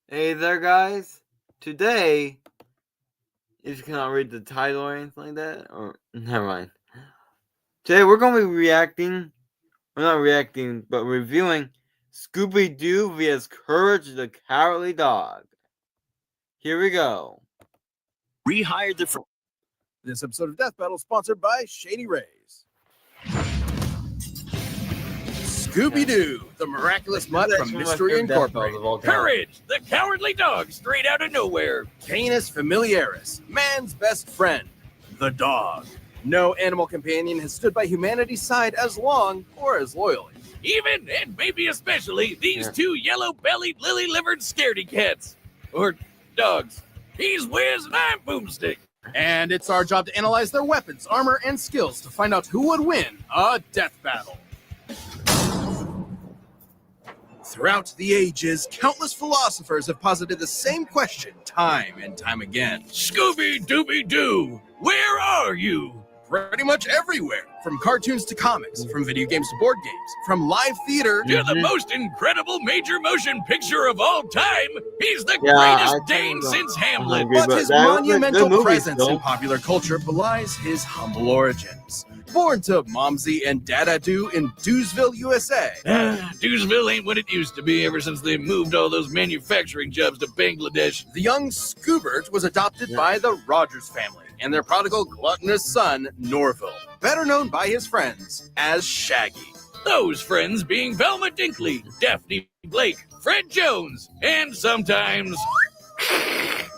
Hey there, guys. Today, if you cannot read the title or anything like that, or never mind. Today, we're going to be but reviewing Scooby-Doo vs. Courage the Cowardly Dog. Here we go. Rehired the. This episode of Death Battle is sponsored by Shady Rays. Scooby-Doo, the miraculous mutt from Mystery Incorporated. Courage, the cowardly dog straight out of nowhere. Canis familiaris, man's best friend, the dog. No animal companion has stood by humanity's side as long or as loyally. Even, and maybe especially, these two yellow-bellied, lily-livered scaredy cats. Or dogs. He's Wiz and I'm Boomstick. And it's our job to analyze their weapons, armor, and skills to find out who would win a death battle. Throughout the ages, countless philosophers have posited the same question time and time again. Scooby-Dooby-Doo, where are you? Pretty much everywhere. From cartoons to comics, from video games to board games, from live theater to the most incredible major motion picture of all time. He's the greatest Dane since Hamlet. But his monumental presence in popular culture belies his humble origins. Born to Momsy and Dada-Doo in Doosville, USA. Doosville ain't what it used to be ever since they moved all those manufacturing jobs to Bangladesh. The young Scoobert was adopted by the Rogers family and their prodigal gluttonous son, Norville, better known by his friends as Shaggy. Those friends being Velma Dinkley, Daphne Blake, Fred Jones, and sometimes...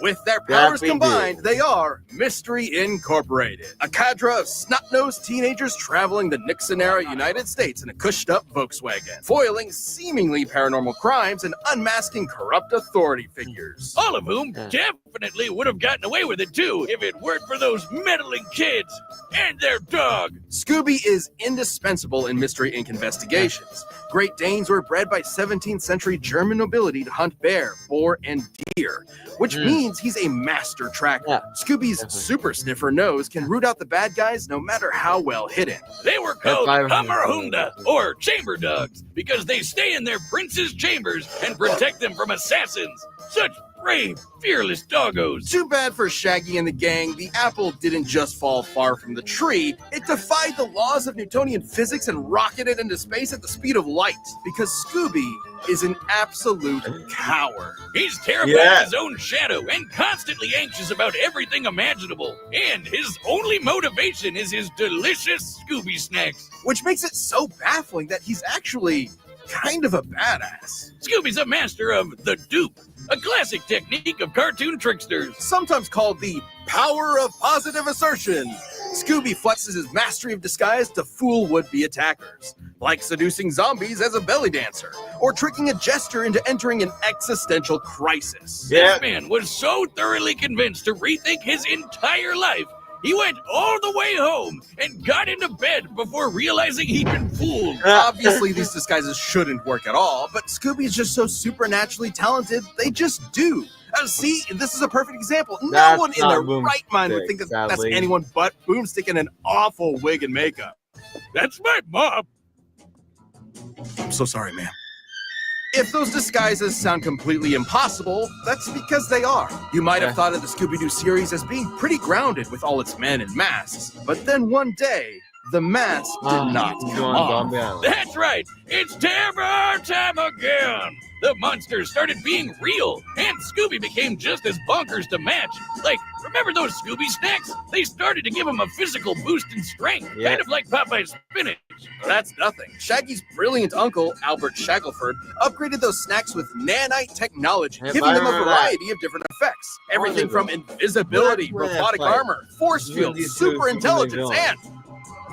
With their powers combined, they are Mystery Incorporated, a cadre of snot-nosed teenagers traveling the Nixon-era United States in a cushed-up Volkswagen, foiling seemingly paranormal crimes and unmasking corrupt authority figures. All of whom definitely would have gotten away with it too if it weren't for those meddling kids and their dog. Scooby is indispensable in Mystery Inc. investigations. Great Danes were bred by 17th century German nobility to hunt bear, boar, and deer, which means he's a master tracker. Scooby's super sniffer nose can root out the bad guys no matter how well hidden. They were called Kamarhunda, or chamber dogs, because they stay in their prince's chambers and protect them from assassins. Such brave, fearless doggos. Too bad for Shaggy and the gang, the apple didn't just fall far from the tree, it defied the laws of Newtonian physics and rocketed into space at the speed of light, because Scooby is an absolute coward. He's terrified of his own shadow and constantly anxious about everything imaginable. And his only motivation is his delicious Scooby snacks. Which makes it so baffling that he's actually kind of a badass. Scooby's a master of the dupe, a classic technique of cartoon tricksters. Sometimes called the power of positive assertion. Scooby flexes his mastery of disguise to fool would-be attackers, like seducing zombies as a belly dancer, or tricking a jester into entering an existential crisis. This man was so thoroughly convinced to rethink his entire life, he went all the way home and got into bed before realizing he'd been fooled. Obviously, these disguises shouldn't work at all, but Scooby's just so supernaturally talented, they just do. See, this is a perfect example. No one in their right mind would think that that's anyone but Boomstick in an awful wig and makeup. That's my mom. I'm so sorry, ma'am. If those disguises sound completely impossible, that's because they are. You might have thought of the Scooby-Doo series as being pretty grounded with all its men and masks, but then one day, the mask did not come off. That's right, it's terror time again. The monsters started being real, and Scooby became just as bonkers to match. Like, remember those Scooby snacks? They started to give him a physical boost in strength, kind of like Popeye's spinach. That's nothing. Shaggy's brilliant uncle, Albert Shackelford, upgraded those snacks with nanite technology, giving them a variety of different effects. Everything from invisibility, robotic armor, force field, super intelligence, and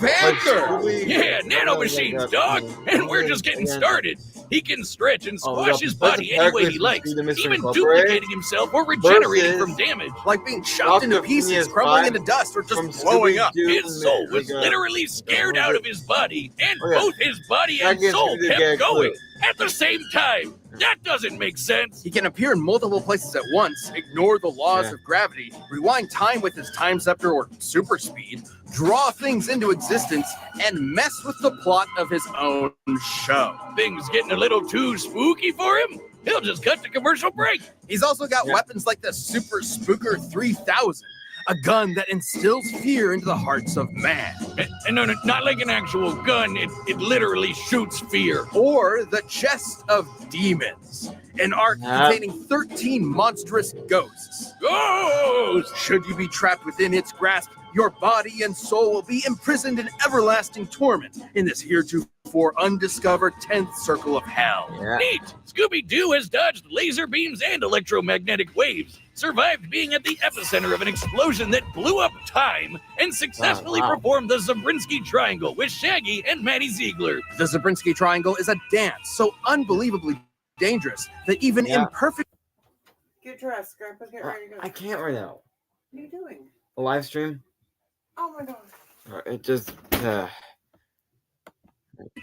Panther! Yeah, nanomachines, dog! And we're just getting started. He can stretch and squash his body any way he likes, even duplicating himself or regenerating from damage. Like being chopped into pieces, crumbling into dust, or just blowing up. His soul was literally scared out of his body, and both his body and soul kept going at the same time. That doesn't make sense. He can appear in multiple places at once, ignore the laws of gravity, rewind time with his time scepter or super speed, draw things into existence, and mess with the plot of his own show. Things getting a little too spooky for him? he'll just cut to commercial break. He's also got weapons like the Super Spooker 3000, a gun that instills fear into the hearts of man. And no, not like an actual gun. It literally shoots fear. Or the Chest of Demons, an ark containing 13 monstrous ghosts. Ghosts! Should you be trapped within its grasp, your body and soul will be imprisoned in everlasting torment in this heretofore undiscovered 10th circle of hell. Yeah. Neat! Scooby-Doo has dodged laser beams and electromagnetic waves, survived being at the epicenter of an explosion that blew up time, and successfully performed the Zabriskie Triangle with Shaggy and Maddie Ziegler. The Zabriskie Triangle is a dance so unbelievably dangerous that even imperfect... Get dressed, Grandpa. Get ready to go. I can't right now. What are you doing? A live stream? Oh my God. It just...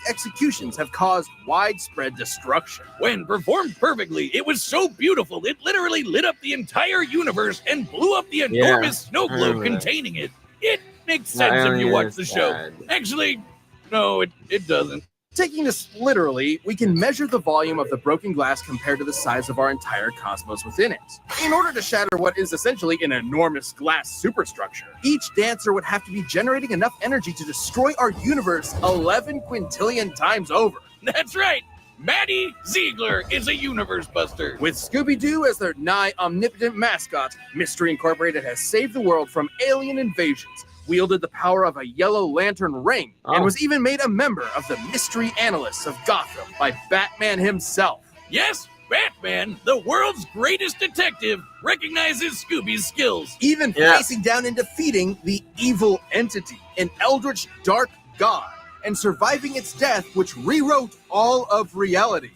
executions have caused widespread destruction. When performed perfectly, it was so beautiful, it literally lit up the entire universe and blew up the enormous snow globe containing it. It makes sense if you watch the show. Actually, no, it doesn't. Taking this literally, we can measure the volume of the broken glass compared to the size of our entire cosmos within it. In order to shatter what is essentially an enormous glass superstructure, each dancer would have to be generating enough energy to destroy our universe 11 quintillion times over. That's right. Maddie Ziegler is a universe buster. With Scooby-Doo as their nigh omnipotent mascot, Mystery Incorporated has saved the world from alien invasions, wielded the power of a yellow lantern ring, and was even made a member of the Mystery Analysts of Gotham by Batman himself. Yes, Batman, the world's greatest detective, recognizes Scooby's skills. Even facing down and defeating the evil entity, an eldritch dark god, and surviving its death, which rewrote all of reality.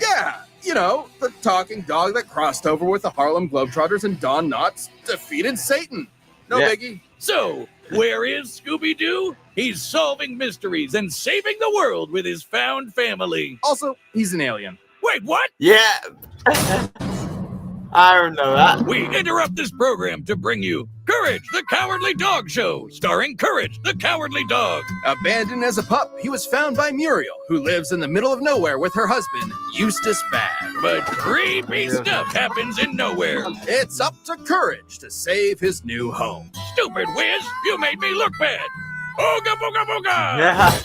Yeah, you know, the talking dog that crossed over with the Harlem Globetrotters and Don Knotts defeated Satan. No biggie. So, where is Scooby-Doo? He's solving mysteries and saving the world with his found family. Also, he's an alien. Wait, what? Yeah. I don't know that. We interrupt this program to bring you Courage, the Cowardly Dog Show, starring Courage, the Cowardly Dog. Abandoned as a pup, he was found by Muriel, who lives in the middle of nowhere with her husband, Eustace Bag. But creepy stuff happens in nowhere. It's up to Courage to save his new home. Stupid Wiz, you made me look bad. Ooga booga booga! Yeah.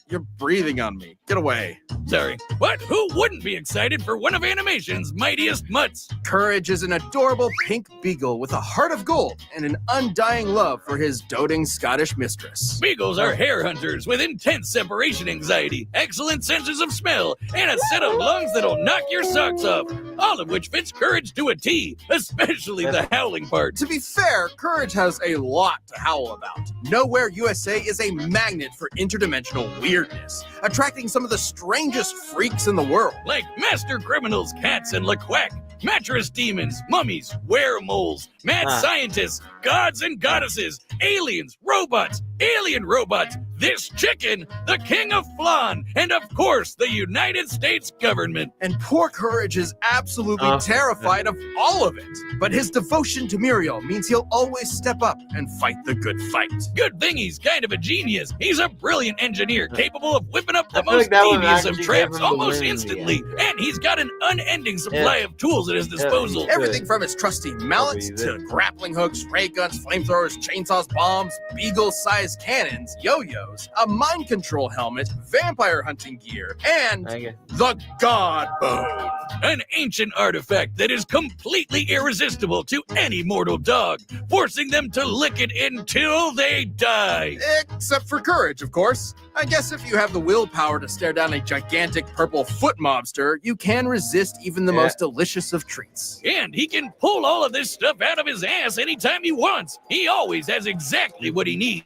You're breathing on me. Get away. Sorry, but who wouldn't be excited for one of animation's mightiest mutts? Courage is an adorable pink beagle with a heart of gold and an undying love for his doting Scottish mistress. Beagles are hare hunters with intense separation anxiety, excellent senses of smell, and a set of lungs that'll knock your socks off. All of which fits Courage to a T, especially the howling part. To be fair, Courage has a lot to howl about. Nowhere USA is a magnet for interdimensional weirdness, attracting some of the strangest freaks in the world. Like master criminals, cats, and LaQuack, mattress demons, mummies, weremoles, mad scientists, gods and goddesses, aliens, robots, alien robots, this chicken, the king of flan, and of course, the United States government. And poor Courage is absolutely terrified of all of it. But his devotion to Muriel means he'll always step up and fight the good fight. Good thing he's kind of a genius. He's a brilliant engineer capable of whipping up the feel most like that would devious of actually traps give him the almost win, instantly. And he's got an unending supply of tools at his disposal. Everything from his trusty mallets to grappling hooks, ray guns, flamethrowers, chainsaws, bombs, beagle-sized cannons, yo-yos, a mind control helmet, vampire hunting gear, and the God Bone. An ancient artifact that is completely irresistible to any mortal dog, forcing them to lick it until they die. Except for Courage, of course. I guess if you have the willpower to stare down a gigantic purple foot mobster, you can resist even the most delicious of treats. And he can pull all of this stuff out of his ass anytime he wants. He always has exactly what he needs.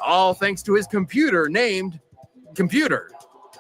All thanks to his computer named Computer.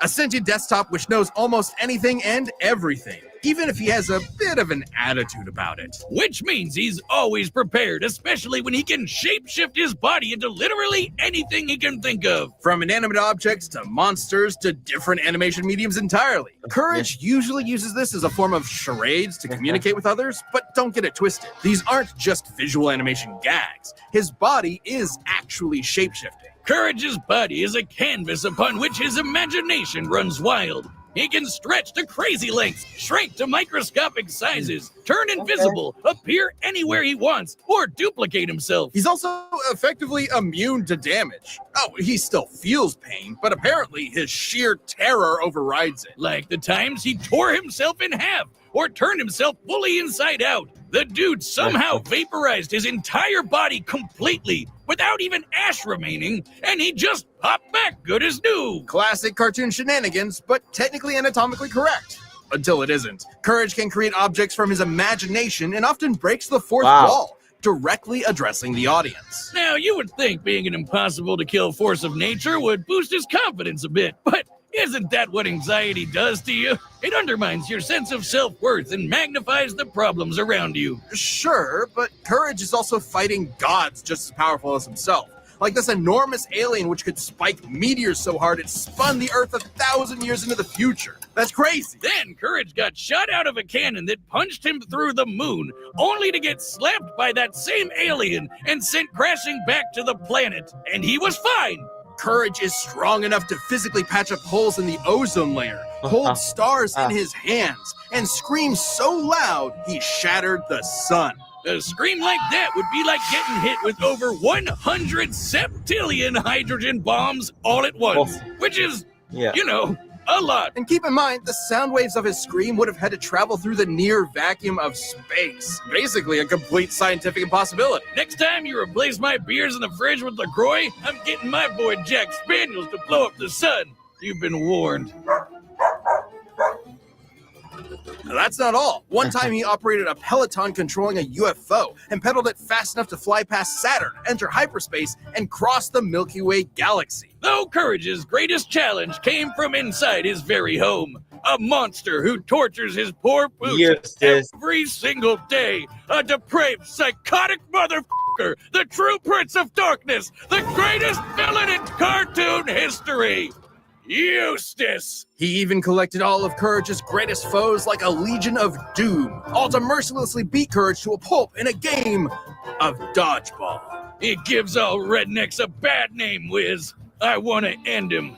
A sentient desktop which knows almost anything and everything, even if he has a bit of an attitude about it. Which means he's always prepared, especially when he can shapeshift his body into literally anything he can think of. From inanimate objects to monsters to different animation mediums entirely. Courage usually uses this as a form of charades to communicate with others, but don't get it twisted. These aren't just visual animation gags. His body is actually shapeshifting. Courage's body is a canvas upon which his imagination runs wild. He can stretch to crazy lengths, shrink to microscopic sizes, turn invisible, appear anywhere he wants, or duplicate himself. He's also effectively immune to damage. Oh, he still feels pain, but apparently his sheer terror overrides it. Like the times he tore himself in half or turned himself fully inside out. The dude somehow vaporized his entire body completely without even ash remaining, and he just popped back good as new. Classic cartoon shenanigans, but technically anatomically correct. Until it isn't. Courage can create objects from his imagination and often breaks the fourth wall, directly addressing the audience. Now, you would think being an impossible-to-kill force of nature would boost his confidence a bit, but isn't that what anxiety does to you? It undermines your sense of self-worth and magnifies the problems around you. Sure, but Courage is also fighting gods just as powerful as himself. Like this enormous alien which could spike meteors so hard it spun the Earth 1,000 years into the future. That's crazy. Then Courage got shot out of a cannon that punched him through the moon, only to get slapped by that same alien and sent crashing back to the planet. And he was fine. Courage is strong enough to physically patch up holes in the ozone layer, hold stars in his hands, and scream so loud he shattered the sun. A scream like that would be like getting hit with over 100 septillion hydrogen bombs all at once, which is, you know, a lot. And keep in mind, the sound waves of his scream would have had to travel through the near vacuum of space. Basically a complete scientific impossibility. Next time you replace my beers in the fridge with LaCroix, I'm getting my boy Jack Spaniels to blow up the sun. You've been warned. Now, that's not all. One time he operated a Peloton controlling a UFO and pedaled it fast enough to fly past Saturn, enter hyperspace, and cross the Milky Way galaxy. Though Courage's greatest challenge came from inside his very home. A monster who tortures his poor pooch every single day. A depraved, psychotic motherfucker. The true Prince of Darkness. The greatest villain in cartoon history. Eustace! He even collected all of Courage's greatest foes like a Legion of Doom, all to mercilessly beat Courage to a pulp in a game of dodgeball. It gives all rednecks a bad name, Wiz. I want to end him.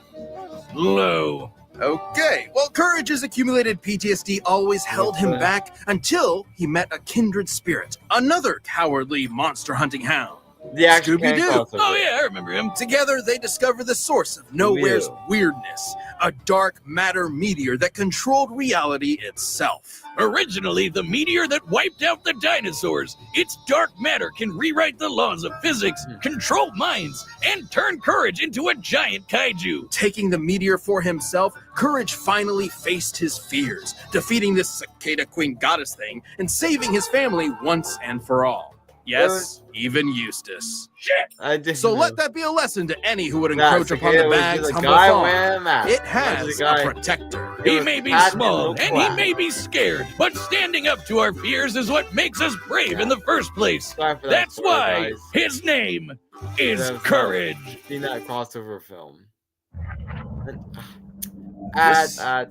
Low. Okay, well, Courage's accumulated PTSD always held him back until he met a kindred spirit, another cowardly monster hunting hound. The Scooby-Doo. Oh yeah, I remember him. Together, they discover the source of Nowhere's weirdness, a dark matter meteor that controlled reality itself. Originally the meteor that wiped out the dinosaurs, its dark matter can rewrite the laws of physics, control minds, and turn Courage into a giant kaiju. Taking the meteor for himself, Courage finally faced his fears, defeating this cicada queen goddess thing and saving his family once and for all. Yes, even Eustace. Shit! So let that be a lesson to any who would encroach upon the bag's humble farm. It has a protector. He may be small, and he may be scared, but standing up to our fears is what makes us brave in the first place. That's why his name is Courage. Seen that crossover film.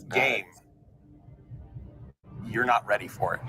Game. You're not ready for it.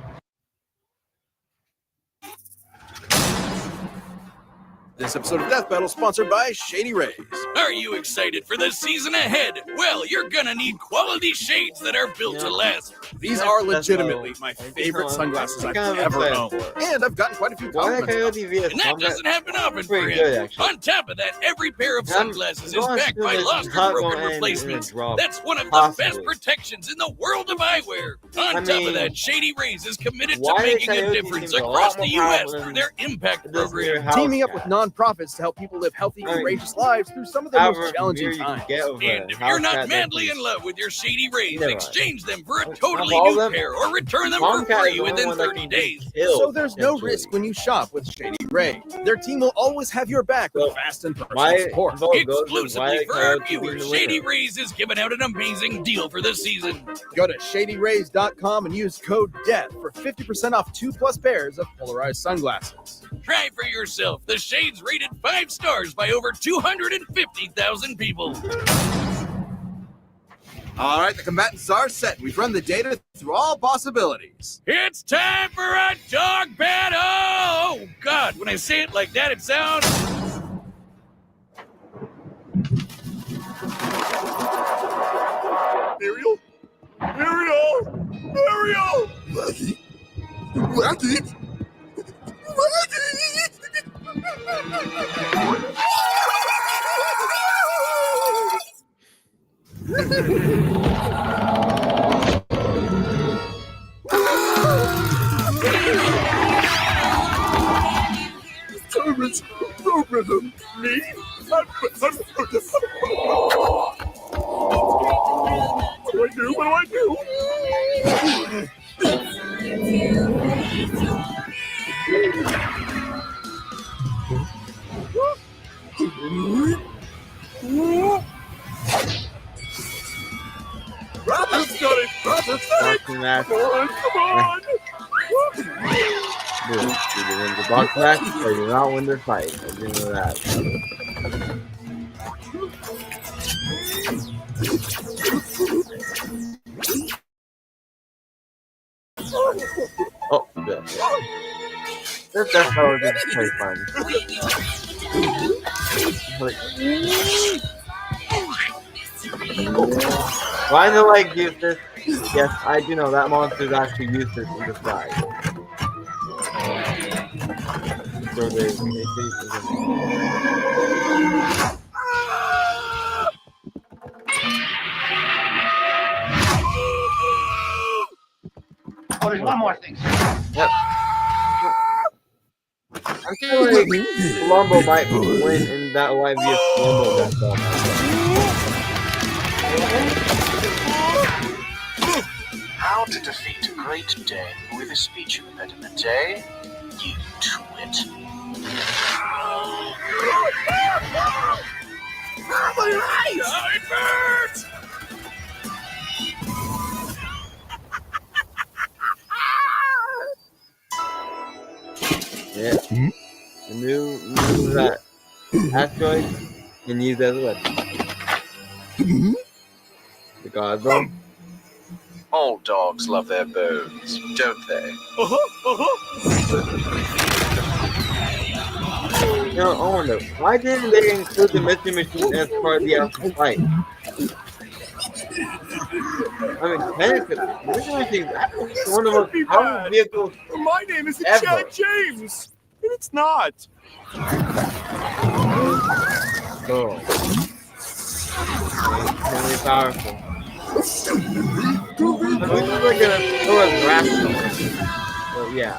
This episode of Death Battle sponsored by Shady Rays. Are you excited for the season ahead? Well, you're gonna need quality shades that are built to last. These are legitimately my favorite sunglasses I've ever owned. And I've gotten quite a few compliments. And that doesn't happen often for him. On top of that, every pair of sunglasses is backed by lost or broken replacements. That's one of the best protections in the world of eyewear. On top of that, Shady Rays is committed to making a difference across the U.S. through their Impact program. Teaming up with nonprofits to help people live healthy, courageous lives through some of their most challenging times. And if you're not madly in love with your Shady Rays, exchange them for a totally new pair or return them for free within 30 days. So there's no risk when you shop with Shady Ray. Their team will always have your back with fast and personal support. Exclusively for our viewers, Shady Rays is giving out an amazing deal for the season. Go to ShadyRays.com and use code DEATH for 50% off 2+ pairs of polarized sunglasses. Try for yourself. The shades rated 5 stars by over 250,000 people. All right, the combatants are set. We've run the data through all possibilities. It's time for a dog battle! Oh, God, when I say it like that, it sounds... Ariel? Ariel! Ariel! Wacky! Wacky! Terrence, rhythm, me? What do I do? Robert's got it! Robert's got it! Boxing match. Come on! Do you win the box match or do you not win the fight? I didn't know that. Oh, good. That's how it is pretty fun. Why do I use this? Yes, I do know that monster is actually used this in the side. So Oh, there's one more thing. yep. I feel like Columbo might win in that way via Columbo that How to defeat a great Dane with a speech impediment, eh? You twit. My eyes! It hurts! Yeah. The new that asteroid can use as a weapon. The god bone. All dogs love their bones, don't they? You know, I wonder, why didn't they include the mystery machine as part of the actual fight? I mean, technically, the mystery machine is one of the most powerful vehicles My name is ever. Chad James! And it's not! So, extremely powerful. I mean, it's like a sort of rational. But yeah.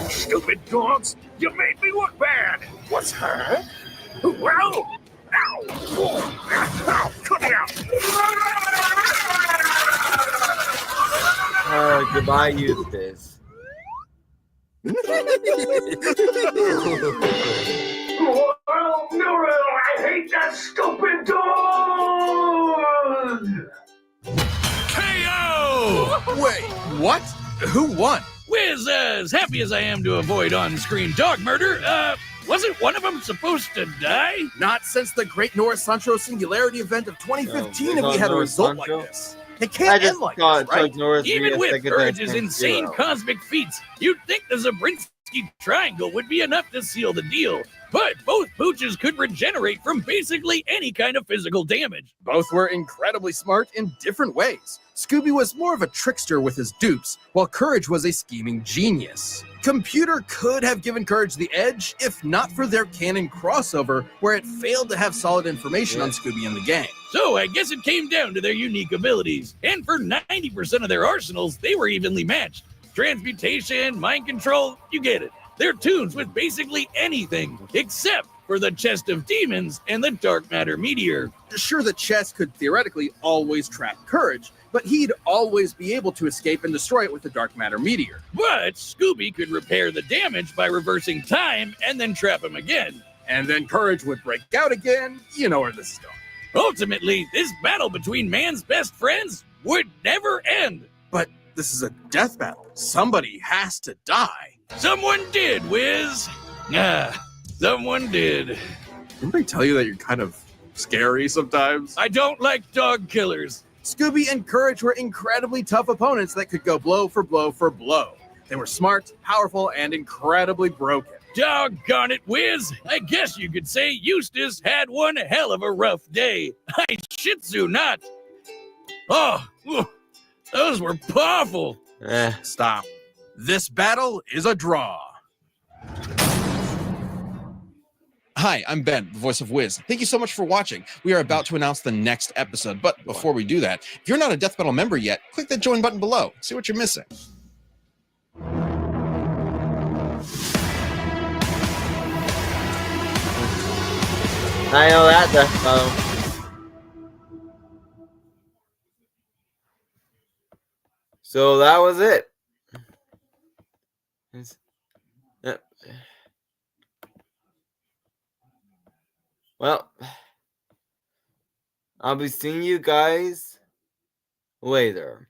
Stupid dogs! You made me look bad! What's her? Well, ow! Ow! Cut it out! Goodbye, Eustace. Oh, no, I hate that stupid dog! KO! Wait, what? Who won? Wiz, as happy as I am to avoid on-screen dog murder, wasn't one of them supposed to die? Not since the Great Norris Sancho Singularity event of 2015 have we had a Norris result Sancho? like this. It I can't just end like saw this, right? Chuck Norris Even with Courage's Urge's insane cosmic feats, you'd think the Zabrinsky Triangle would be enough to seal the deal. But both pooches could regenerate from basically any kind of physical damage. Both were incredibly smart in different ways. Scooby was more of a trickster with his dupes, while Courage was a scheming genius. Computer could have given Courage the edge, if not for their canon crossover, where it failed to have solid information on Scooby and the gang. So I guess it came down to their unique abilities. And for 90% of their arsenals, they were evenly matched. Transmutation, mind control, you get it. They're tunes with basically anything, except for the Chest of Demons and the Dark Matter Meteor. Sure, the chest could theoretically always trap Courage, but he'd always be able to escape and destroy it with the Dark Matter Meteor. But Scooby could repair the damage by reversing time and then trap him again. And then Courage would break out again. You know where this is going. Ultimately, this battle between man's best friends would never end. But This is a death battle. Somebody has to die. Someone did, Wiz. Someone did. Didn't they tell you that you're kind of scary sometimes? I don't like dog killers. Scooby and Courage were incredibly tough opponents that could go blow for blow for blow. They were smart, powerful, and incredibly broken. Doggone it, Wiz. I guess you could say Eustace had one hell of a rough day. I shih tzu not. Oh, those were powerful. Stop. This battle is a draw. Hi, I'm Ben, the voice of Wiz. Thank you so much for watching. We are about to announce the next episode, but before we do that, if you're not a Death Battle member yet, click that join button below. See what you're missing. I know that Death Battle. So that was it. Yep. Well, I'll be seeing you guys later.